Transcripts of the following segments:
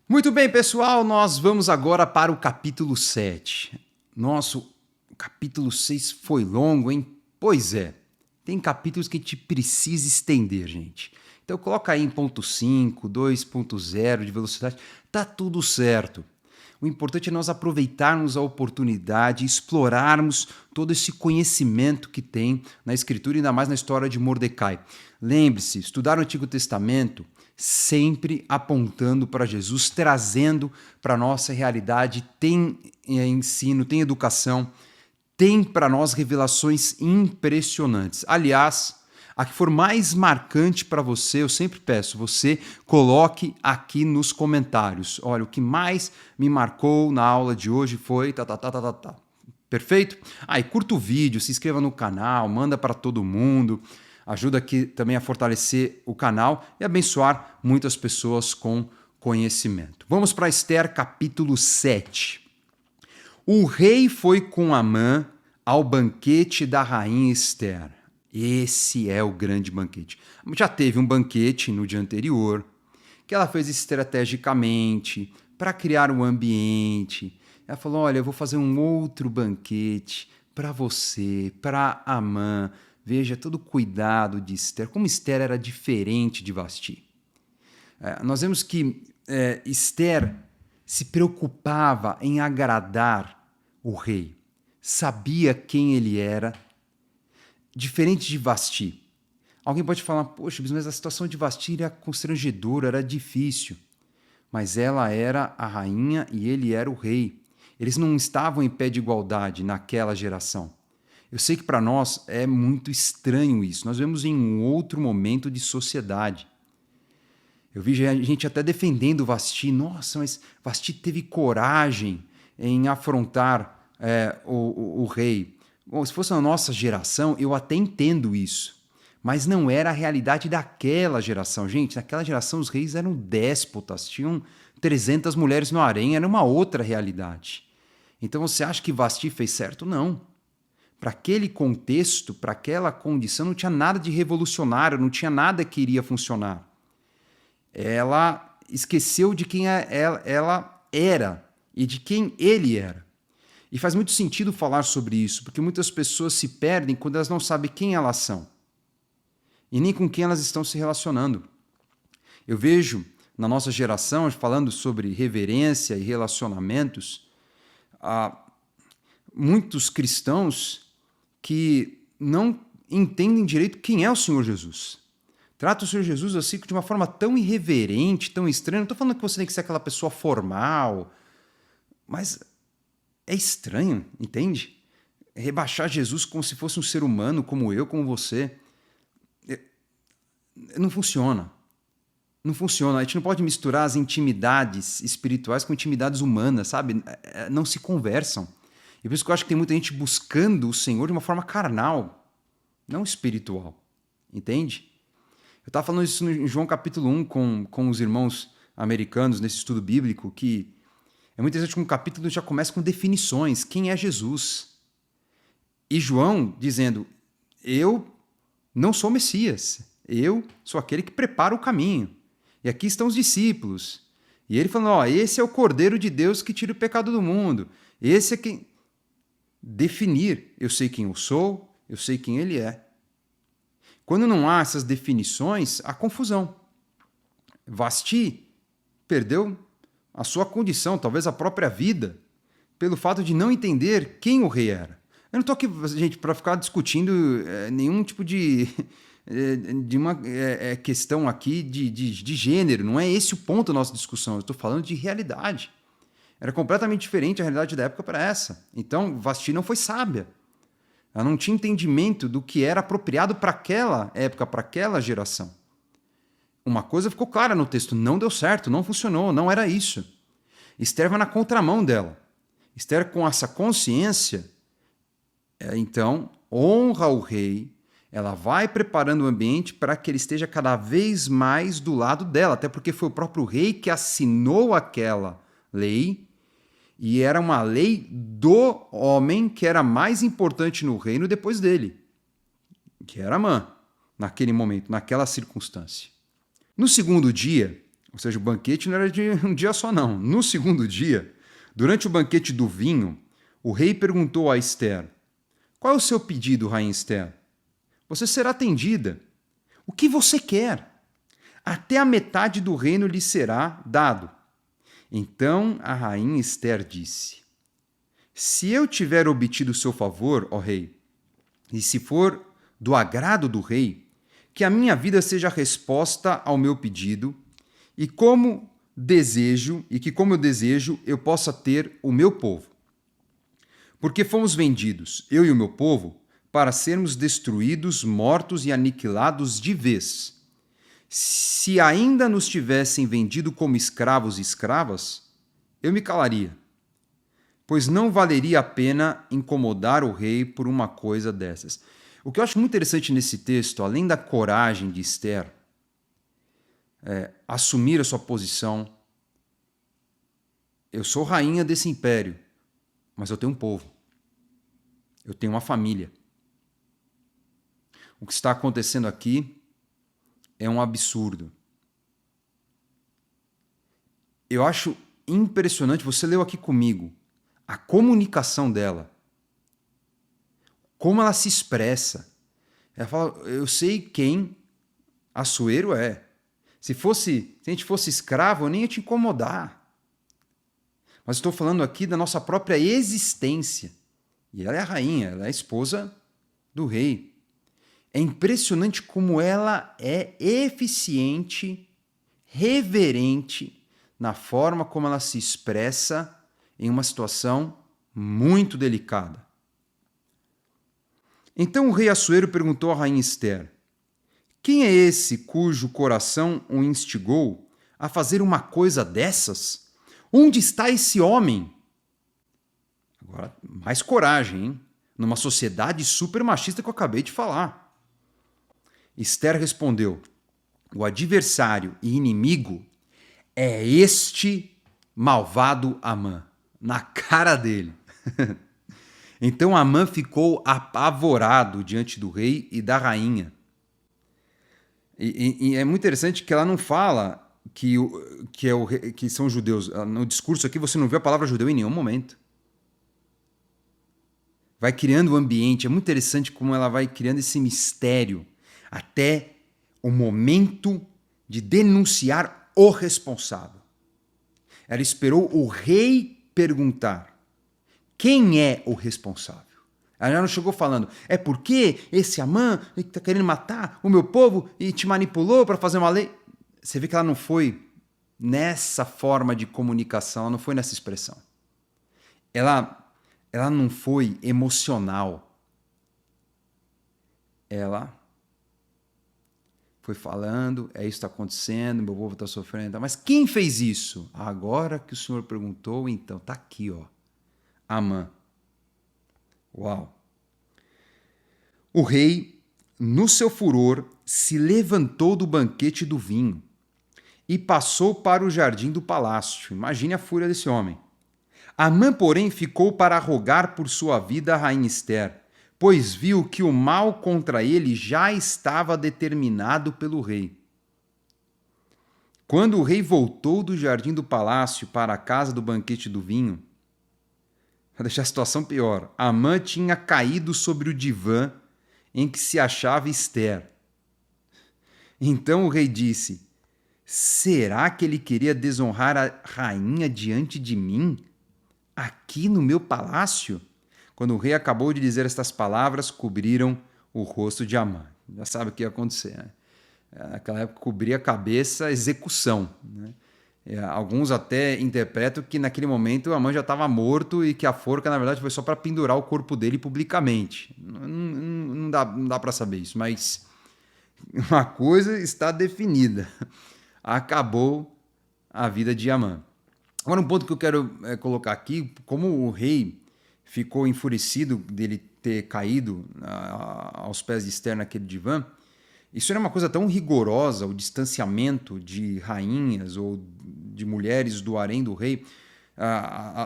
Muito bem, pessoal, nós vamos agora para o capítulo 7. Nossa, o capítulo 6 foi longo, hein? Pois é, tem capítulos que a gente precisa estender, gente. Então coloca aí em ponto 5, 2.0 de velocidade, tá tudo certo. O importante é nós aproveitarmos a oportunidade, explorarmos todo esse conhecimento que tem na Escritura, ainda mais na história de Mordecai. Lembre-se, estudar o Antigo Testamento sempre apontando para Jesus, trazendo para a nossa realidade, tem ensino, tem educação, tem para nós revelações impressionantes. Aliás, a que for mais marcante para você, eu sempre peço, você coloque aqui nos comentários. Olha, o que mais me marcou na aula de hoje foi tá. Perfeito? E curta o vídeo, se inscreva no canal, manda para todo mundo. Ajuda aqui também a fortalecer o canal e abençoar muitas pessoas com conhecimento. Vamos para Esther, capítulo 7. O rei foi com Amã ao banquete da rainha Esther. Esse é o grande banquete. Já teve um banquete no dia anterior, que ela fez estrategicamente para criar um ambiente. Ela falou, olha, eu vou fazer um outro banquete para você, para Amã. Veja todo o cuidado de Esther, como Esther era diferente de Vasti. Nós vemos que Esther se preocupava em agradar o rei, sabia quem ele era, diferente de Vasti. Alguém pode falar, poxa, mas a situação de Vasti era constrangedora, era difícil. Mas ela era a rainha e ele era o rei. Eles não estavam em pé de igualdade naquela geração. Eu sei que para nós é muito estranho isso. Nós vemos em um outro momento de sociedade. Eu vi gente até defendendo Vasti. Nossa, mas Vasti teve coragem em afrontar o rei. Bom, se fosse a nossa geração, eu até entendo isso. Mas não era a realidade daquela geração. Gente, naquela geração os reis eram déspotas, tinham 300 mulheres no harém, era uma outra realidade. Então você acha que Vasti fez certo? Não. Para aquele contexto, para aquela condição, não tinha nada de revolucionário, não tinha nada que iria funcionar. Ela esqueceu de quem ela era e de quem ele era. E faz muito sentido falar sobre isso, porque muitas pessoas se perdem quando elas não sabem quem elas são e nem com quem elas estão se relacionando. Eu vejo na nossa geração, falando sobre reverência e relacionamentos, muitos cristãos que não entendem direito quem é o Senhor Jesus. Trata o Senhor Jesus assim de uma forma tão irreverente, tão estranha. Não estou falando que você tem que ser aquela pessoa formal, mas é estranho, entende? Rebaixar Jesus como se fosse um ser humano, como eu, como você. Não funciona. Não funciona. A gente não pode misturar as intimidades espirituais com intimidades humanas, sabe? Não se conversam. E por isso que eu acho que tem muita gente buscando o Senhor de uma forma carnal, não espiritual. Entende? Eu estava falando isso em João capítulo 1 com os irmãos americanos nesse estudo bíblico, que é muito interessante que um capítulo já começa com definições. Quem é Jesus? E João dizendo, eu não sou Messias, eu sou aquele que prepara o caminho. E aqui estão os discípulos. E ele falando, esse é o Cordeiro de Deus que tira o pecado do mundo. Esse é quem... Definir, eu sei quem eu sou, eu sei quem ele é. Quando não há essas definições, há confusão. Vasti perdeu a sua condição, talvez a própria vida, pelo fato de não entender quem o rei era. Eu não estou aqui, gente, para ficar discutindo nenhum tipo de uma questão aqui de gênero. Não é esse o ponto da nossa discussão. Eu estou falando de realidade. Era completamente diferente a realidade da época para essa. Então, Vasti não foi sábia. Ela não tinha entendimento do que era apropriado para aquela época, para aquela geração. Uma coisa ficou clara no texto, não deu certo, não funcionou, não era isso. Esther vai na contramão dela. Esther, com essa consciência, então, honra o rei, ela vai preparando o ambiente para que ele esteja cada vez mais do lado dela, até porque foi o próprio rei que assinou aquela lei, e era uma lei do homem que era mais importante no reino depois dele, que era Amã, naquele momento, naquela circunstância. No segundo dia, Ou seja, o banquete não era de um dia só, não. No segundo dia, durante o banquete do vinho, o rei perguntou a Ester: Qual é o seu pedido, rainha Ester? Você será atendida. O que você quer? Até a metade do reino lhe será dado. Então a rainha Ester disse: Se eu tiver obtido o seu favor, ó rei, e se for do agrado do rei, que a minha vida seja a resposta ao meu pedido, e como eu desejo, eu possa ter o meu povo. Porque fomos vendidos, eu e o meu povo, para sermos destruídos, mortos e aniquilados de vez. Se ainda nos tivessem vendido como escravos e escravas, eu me calaria, pois não valeria a pena incomodar o rei por uma coisa dessas. O que eu acho muito interessante nesse texto, além da coragem de Ester, assumir a sua posição. Eu sou rainha desse império, mas eu tenho um povo. Eu tenho uma família. O que está acontecendo aqui é um absurdo. Eu acho impressionante, você leu aqui comigo, a comunicação dela. Como ela se expressa. Ela fala, eu sei quem Assuero é. Se a gente fosse escravo, eu nem ia te incomodar. Mas estou falando aqui da nossa própria existência. E ela é a rainha, ela é a esposa do rei. É impressionante como ela é eficiente, reverente na forma como ela se expressa em uma situação muito delicada. Então o rei Assuero perguntou à rainha Ester: Quem é esse cujo coração o instigou a fazer uma coisa dessas? Onde está esse homem? Agora, mais coragem, hein? Numa sociedade super machista que eu acabei de falar. Ester respondeu: O adversário e inimigo é este malvado Amã. Na cara dele. Então Amã ficou apavorado diante do rei e da rainha. E é muito interessante que ela não fala que são judeus. No discurso aqui você não vê a palavra judeu em nenhum momento. Vai criando o ambiente. É muito interessante como ela vai criando esse mistério até o momento de denunciar o responsável. Ela esperou o rei perguntar: quem é o responsável? Ela não chegou falando, é porque esse Amã está querendo matar o meu povo e te manipulou para fazer uma lei. Você vê que ela não foi nessa forma de comunicação, ela não foi nessa expressão. Ela não foi emocional. Ela foi falando, isso está acontecendo, meu povo está sofrendo. Mas quem fez isso? Agora que o senhor perguntou, então, está aqui, ó. Amã. Uau! O rei, no seu furor, se levantou do banquete do vinho e passou para o jardim do palácio. Imagine a fúria desse homem. Amã, porém, ficou para rogar por sua vida a rainha Ester, pois viu que o mal contra ele já estava determinado pelo rei. Quando o rei voltou do jardim do palácio para a casa do banquete do vinho, para deixar a situação pior, Amã tinha caído sobre o divã em que se achava Ester. Então o rei disse: Será que ele queria desonrar a rainha diante de mim, aqui no meu palácio? Quando o rei acabou de dizer estas palavras, cobriram o rosto de Amã. Já sabe o que ia acontecer, né? Naquela época, cobria a cabeça, execução, né? Alguns até interpretam que naquele momento Amã já estava morto e que a forca, na verdade, foi só para pendurar o corpo dele publicamente. Não dá para saber isso, mas uma coisa está definida. Acabou a vida de Amã. Agora, um ponto que eu quero colocar aqui, como o rei ficou enfurecido dele ter caído aos pés de Ester naquele divã, isso era uma coisa tão rigorosa, o distanciamento de rainhas ou de mulheres do harém do rei.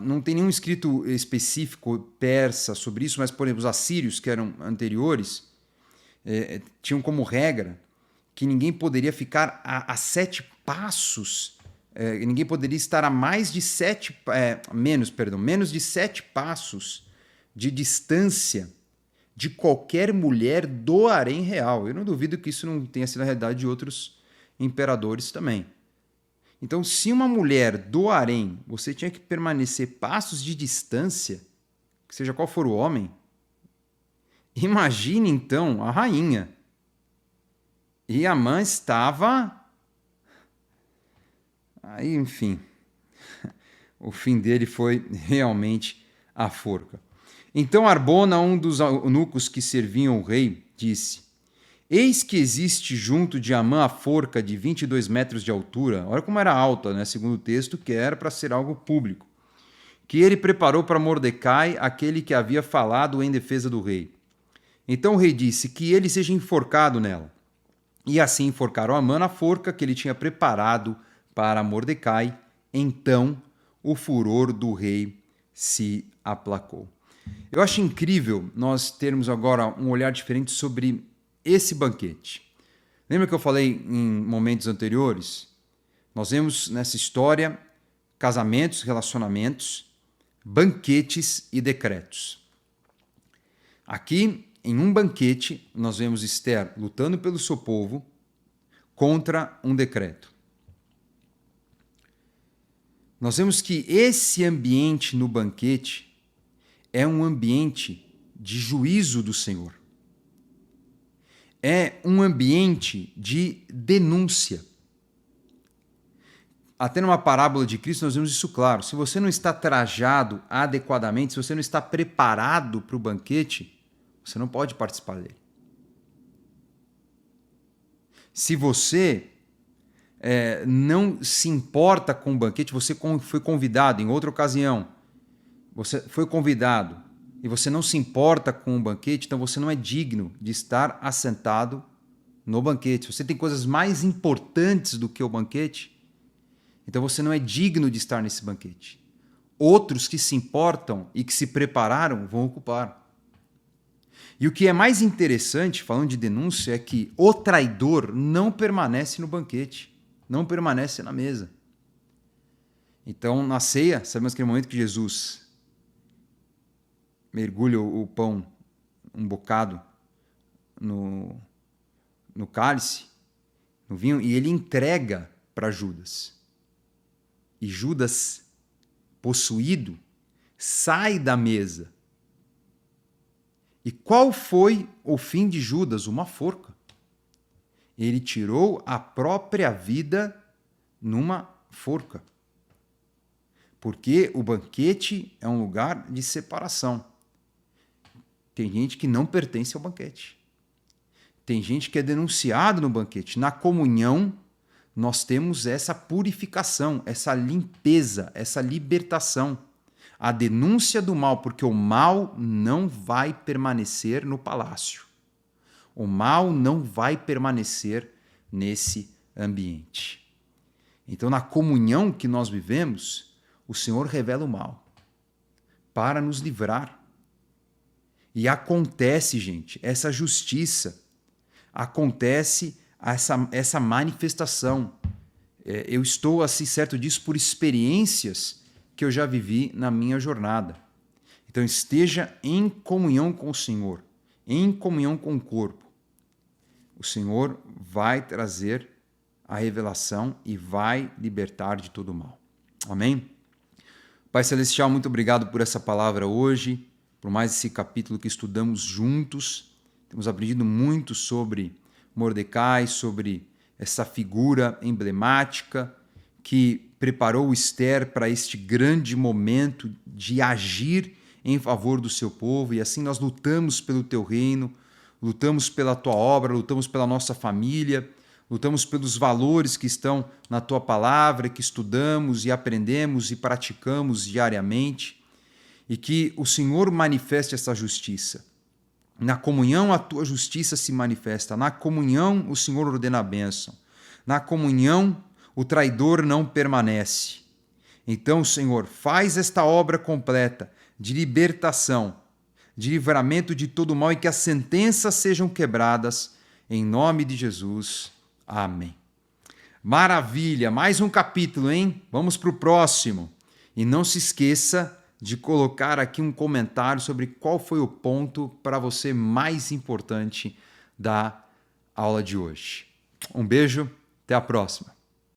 Não tem nenhum escrito específico persa sobre isso, mas, por exemplo, os assírios, que eram anteriores, tinham como regra que ninguém poderia ficar a 7 passos ninguém poderia estar a menos de 7 passos de distância de qualquer mulher do harém real. Eu não duvido que isso não tenha sido a realidade de outros imperadores também. Então, se uma mulher do harém, você tinha que permanecer passos de distância, seja qual for o homem, imagine então a rainha. E Amã estava... Aí, enfim, o fim dele foi realmente a forca. Então Arbona, um dos eunucos que serviam o rei, disse: eis que existe junto de Amã a forca de 22 metros de altura. Olha como era alta, né? Segundo o texto, que era para ser algo público. Que ele preparou para Mordecai, aquele que havia falado em defesa do rei. Então o rei disse que ele seja enforcado nela. E assim enforcaram Amã na forca que ele tinha preparado para Mordecai. Então o furor do rei se aplacou. Eu acho incrível nós termos agora um olhar diferente sobre esse banquete. Lembra que eu falei em momentos anteriores? Nós vemos nessa história casamentos, relacionamentos, banquetes e decretos. Aqui, em um banquete, nós vemos Esther lutando pelo seu povo contra um decreto. Nós vemos que esse ambiente no banquete é um ambiente de juízo do Senhor. É um ambiente de denúncia. Até numa parábola de Cristo nós vemos isso claro. Se você não está trajado adequadamente, se você não está preparado para o banquete, você não pode participar dele. Se você não se importa com o banquete, você foi convidado em outra ocasião, você foi convidado e você não se importa com o banquete, então você não é digno de estar assentado no banquete. Você tem coisas mais importantes do que o banquete, então você não é digno de estar nesse banquete. Outros que se importam e que se prepararam vão ocupar. E o que é mais interessante, falando de denúncia, é que o traidor não permanece no banquete, não permanece na mesa. Então, na ceia, sabemos que é o momento que Jesus mergulha o pão, um bocado, no cálice, no vinho, e ele entrega para Judas. E Judas, possuído, sai da mesa. E qual foi o fim de Judas? Uma forca. Ele tirou a própria vida numa forca. Porque o banquete é um lugar de separação. Tem gente que não pertence ao banquete. Tem gente que é denunciado no banquete. Na comunhão, nós temos essa purificação, essa limpeza, essa libertação. A denúncia do mal, porque o mal não vai permanecer no palácio. O mal não vai permanecer nesse ambiente. Então, na comunhão que nós vivemos, o Senhor revela o mal para nos livrar. E acontece, gente, essa justiça, acontece essa manifestação. Eu estou assim certo disso por experiências que eu já vivi na minha jornada. Então esteja em comunhão com o Senhor, em comunhão com o corpo. O Senhor vai trazer a revelação e vai libertar de todo o mal. Amém? Pai Celestial, muito obrigado por essa palavra hoje, por mais esse capítulo que estudamos juntos. Temos aprendido muito sobre Mordecai, sobre essa figura emblemática que preparou Esther para este grande momento de agir em favor do seu povo, e assim nós lutamos pelo teu reino, lutamos pela tua obra, lutamos pela nossa família, lutamos pelos valores que estão na tua palavra, que estudamos e aprendemos e praticamos diariamente, e que o Senhor manifeste essa justiça. Na comunhão a tua justiça se manifesta, na comunhão o Senhor ordena a bênção, na comunhão o traidor não permanece. Então, Senhor, faz esta obra completa de libertação, de livramento de todo mal, e que as sentenças sejam quebradas, em nome de Jesus. Amém. Maravilha, mais um capítulo, hein? Vamos para o próximo. E não se esqueça de colocar aqui um comentário sobre qual foi o ponto para você mais importante da aula de hoje. Um beijo, até a próxima.